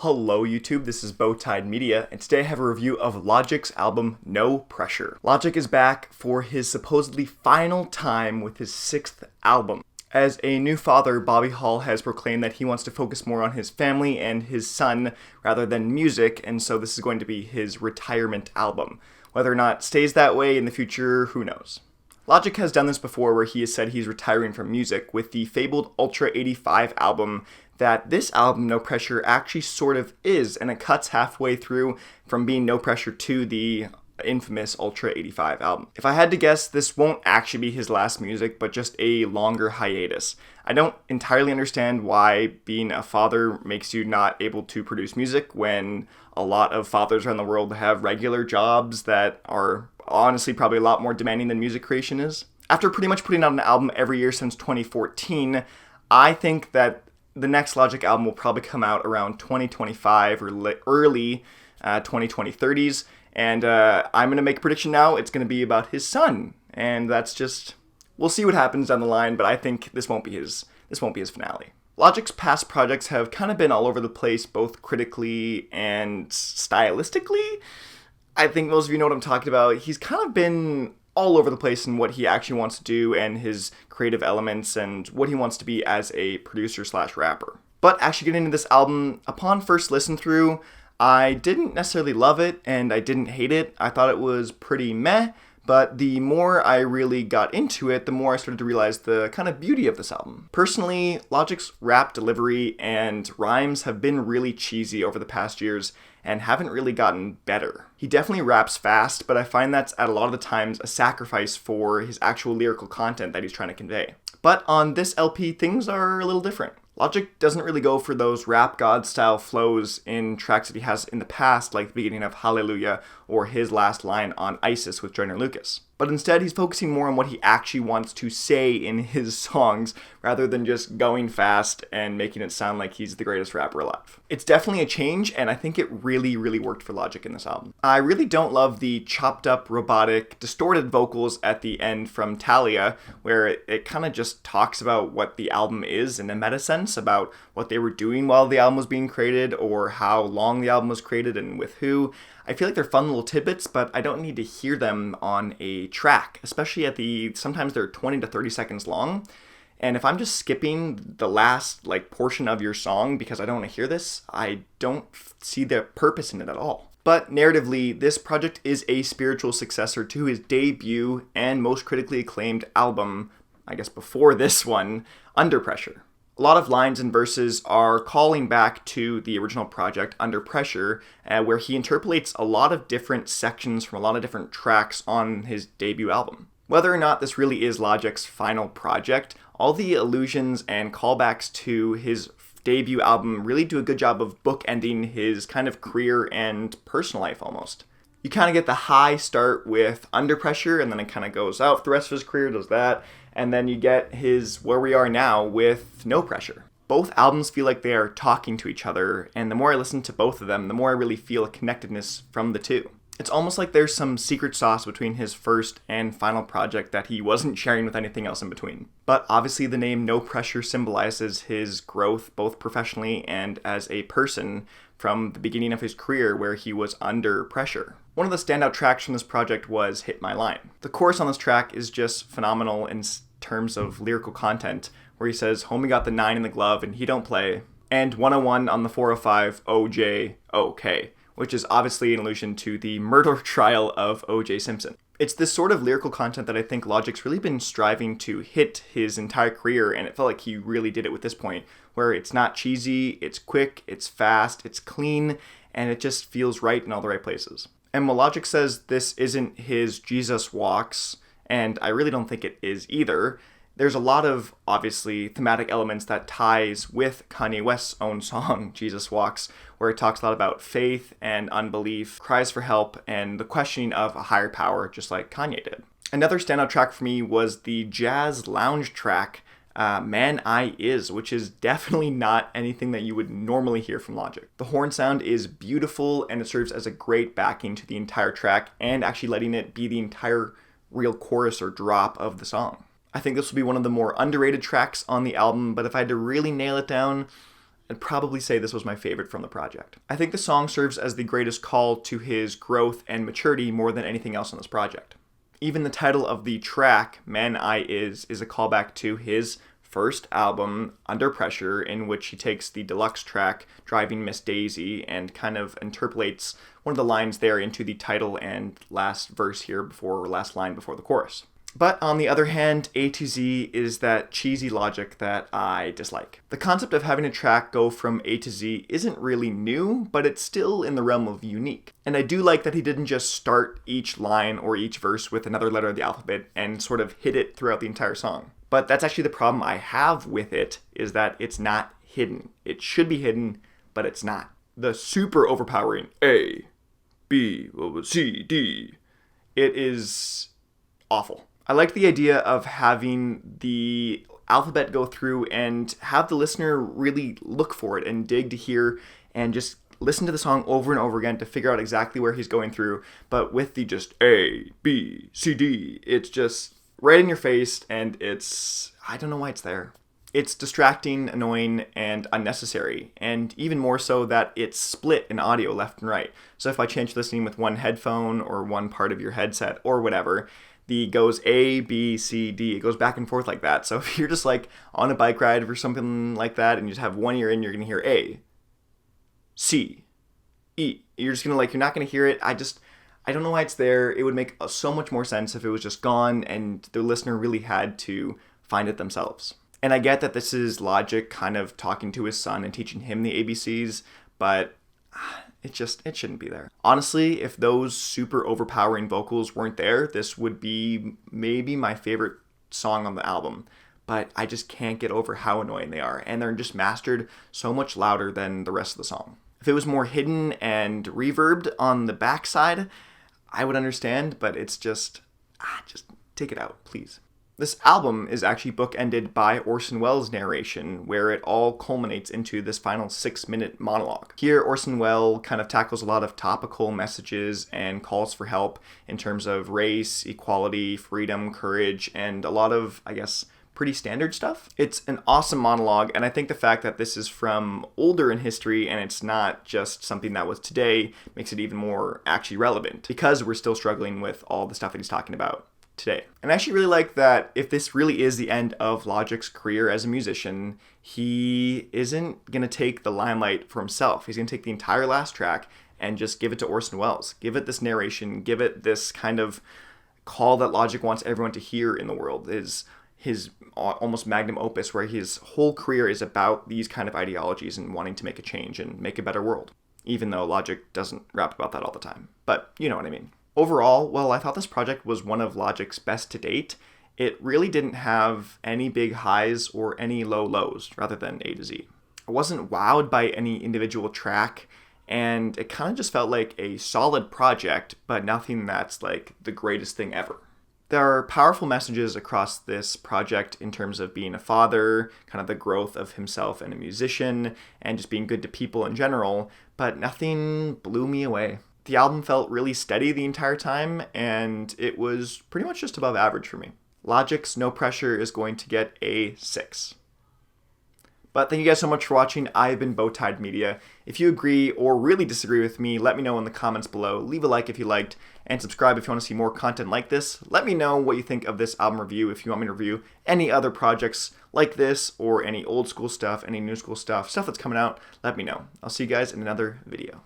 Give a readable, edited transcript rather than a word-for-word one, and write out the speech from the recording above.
Hello YouTube, this is Bowtied Media, and today I have a review of Logic's album No Pressure. Logic is back for his supposedly final time with his 6th album. As a new father, Bobby Hall has proclaimed that he wants to focus more on his family and his son rather than music, and so this is going to be his retirement album. Whether or not it stays that way in the future, who knows? Logic has done this before where he has said he's retiring from music with the fabled Ultra 85 album that this album, No Pressure, actually sort of is, and it cuts halfway through from being No Pressure to the infamous Ultra 85 album. If I had to guess, this won't actually be his last music, but just a longer hiatus. I don't entirely understand why being a father makes you not able to produce music when a lot of fathers around the world have regular jobs that are honestly probably a lot more demanding than music creation is. After pretty much putting out an album every year since 2014, I think that the next Logic album will probably come out around 2025 or early 2030s, and I'm going to make a prediction now. It's going to be about his son, and that's just, we'll see what happens down the line, but I think this won't be his finale. Logic's past projects have kind of been all over the place, both critically and stylistically. I think most of you know what I'm talking about. He's kind of been all over the place in what he actually wants to do and his creative elements and what he wants to be as a producer slash rapper. But actually getting into this album, upon first listen through, I didn't necessarily love it and I didn't hate it. I thought it was pretty meh, but the more I really got into it, the more I started to realize the kind of beauty of this album. Personally, Logic's rap delivery and rhymes have been really cheesy over the past years and haven't really gotten better. He definitely raps fast, but I find that's at a lot of the times a sacrifice for his actual lyrical content that he's trying to convey. But on this LP, things are a little different. Logic doesn't really go for those rap god style flows in tracks that he has in the past, like the beginning of Hallelujah or his last line on ISIS with Joyner Lucas. But instead, he's focusing more on what he actually wants to say in his songs, rather than just going fast and making it sound like he's the greatest rapper alive. It's definitely a change, and I think it really, really worked for Logic in this album. I really don't love the chopped up, robotic, distorted vocals at the end from Talia, where it kind of just talks about what the album is in a meta sense, about what they were doing while the album was being created, or how long the album was created and with who. I feel like they're fun little tidbits, but I don't need to hear them on a track, especially sometimes they're 20 to 30 seconds long. And if I'm just skipping the last portion of your song because I don't want to hear this, I don't see the purpose in it at all. But narratively, this project is a spiritual successor to his debut and most critically acclaimed album, I guess before this one, Under Pressure. A lot of lines and verses are calling back to the original project, Under Pressure, where he interpolates a lot of different sections from a lot of different tracks on his debut album. Whether or not this really is Logic's final project, all the allusions and callbacks to his debut album really do a good job of bookending his kind of career and personal life almost. You kind of get the high start with Under Pressure, and then it kind of goes out. The rest of his career does that. And then you get his Where We Are Now with No Pressure. Both albums feel like they are talking to each other, and the more I listen to both of them, the more I really feel a connectedness from the two. It's almost like there's some secret sauce between his first and final project that he wasn't sharing with anything else in between. But obviously the name No Pressure symbolizes his growth both professionally and as a person from the beginning of his career where he was under pressure. One of the standout tracks from this project was Hit My Line. The chorus on this track is just phenomenal in terms of lyrical content, where he says, "Homie got the 9 in the glove and he don't play," and 101 on the 405 OJ OK, which is obviously an allusion to the murder trial of O.J. Simpson. It's this sort of lyrical content that I think Logic's really been striving to hit his entire career, and it felt like he really did it with this point, where it's not cheesy, it's quick, it's fast, it's clean, and it just feels right in all the right places. And while Logic says this isn't his Jesus Walks, and I really don't think it is either, there's a lot of, obviously, thematic elements that ties with Kanye West's own song, Jesus Walks, where it talks a lot about faith and unbelief, cries for help, and the questioning of a higher power, just like Kanye did. Another standout track for me was the jazz lounge track, Man I Is, which is definitely not anything that you would normally hear from Logic. The horn sound is beautiful, and it serves as a great backing to the entire track, and actually letting it be the entire real chorus or drop of the song. I think this will be one of the more underrated tracks on the album, but if I had to really nail it down, I'd probably say this was my favorite from the project. I think the song serves as the greatest call to his growth and maturity more than anything else on this project. Even the title of the track, Man I is a callback to his first album, Under Pressure, in which he takes the deluxe track, Driving Miss Daisy, and kind of interpolates one of the lines there into the title and last verse here or last line before the chorus. But on the other hand, A to Z is that cheesy logic that I dislike. The concept of having a track go from A to Z isn't really new, but it's still in the realm of unique. And I do like that he didn't just start each line or each verse with another letter of the alphabet and sort of hit it throughout the entire song. But that's actually the problem I have with it, is that it's not hidden. It should be hidden, but it's not. The super overpowering A, B, C, D, it is awful. I like the idea of having the alphabet go through and have the listener really look for it and dig to hear and just listen to the song over and over again to figure out exactly where he's going through. But with the just A, B, C, D, it's just right in your face, and I don't know why it's there. It's distracting, annoying, and unnecessary, and even more so that it's split in audio left and right. So if I change listening with one headphone or one part of your headset or whatever, the goes A, B, C, D. It goes back and forth like that. So if you're just like on a bike ride or something like that and you just have one ear in, you're going to hear A, C, E. You're just going to you're not going to hear it. I don't know why it's there. It would make so much more sense if it was just gone and the listener really had to find it themselves. And I get that this is Logic kind of talking to his son and teaching him the ABCs, but it shouldn't be there. Honestly, if those super overpowering vocals weren't there, this would be maybe my favorite song on the album. But I just can't get over how annoying they are, and they're just mastered so much louder than the rest of the song. If it was more hidden and reverbed on the backside, I would understand, but it's just take it out, please. This album is actually bookended by Orson Welles' narration, where it all culminates into this final 6-minute monologue. Here, Orson Welles kind of tackles a lot of topical messages and calls for help in terms of race, equality, freedom, courage, and a lot of, pretty standard stuff. It's an awesome monologue, and I think the fact that this is from older in history and it's not just something that was today makes it even more actually relevant, because we're still struggling with all the stuff that he's talking about today. And I actually really like that if this really is the end of Logic's career as a musician, he isn't going to take the limelight for himself. He's going to take the entire last track and just give it to Orson Welles. Give it this narration, give it this kind of call that Logic wants everyone to hear in the world, is his almost magnum opus, where his whole career is about these kind of ideologies and wanting to make a change and make a better world. Even though Logic doesn't rap about that all the time. But you know what I mean. Overall, while I thought this project was one of Logic's best to date, it really didn't have any big highs or any low lows, rather than A to Z. I wasn't wowed by any individual track, and it kind of just felt like a solid project, but nothing that's like the greatest thing ever. There are powerful messages across this project in terms of being a father, kind of the growth of himself and a musician, and just being good to people in general, but nothing blew me away. The album felt really steady the entire time, and it was pretty much just above average for me. Logic's No Pressure is going to get a 6. But thank you guys so much for watching. I've been Bowtied Media. If you agree or really disagree with me, let me know in the comments below. Leave a like if you liked, and subscribe if you want to see more content like this. Let me know what you think of this album review if you want me to review any other projects like this, or any old school stuff, any new school stuff that's coming out. Let me know. I'll see you guys in another video.